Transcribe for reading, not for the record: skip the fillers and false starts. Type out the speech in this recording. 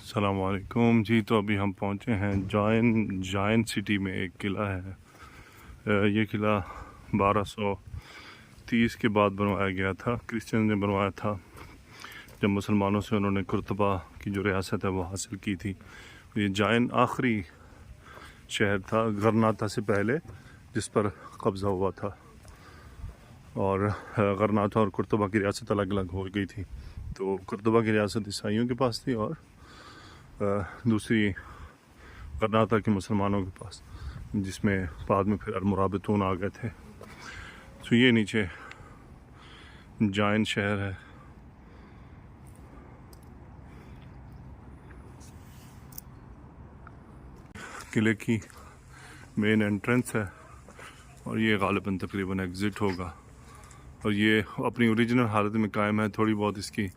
अस्सलामुअलैकुम जी। तो अभी हम पहुंचे हैं जायन सिटी में। एक किला है। ये किला 1230 के बाद बनवाया गया था। क्रिश्चियन ने बनवाया था जब मुसलमानों से उन्होंने कुर्तबा की जो रियासत है वो हासिल की थी। ये जायन आखिरी शहर था गरनाता से पहले जिस पर कब्ज़ा हुआ था, और गरनाता और कुर्तबा की रियासत अलग अलग हो गई थी। तो कुर्तबा की रियासत ईसाइयों के पास थी और दूसरी गरनाता के मुसलमानों के पास, जिसमें बाद में फिर अलमुराबितून आ गए थे। तो ये नीचे जायन शहर है। किले की मेन एंट्रेंस है और ये गालिबन तकरीबन एग्ज़िट होगा। और ये अपनी ओरिजिनल हालत में कायम है। थोड़ी बहुत इसकी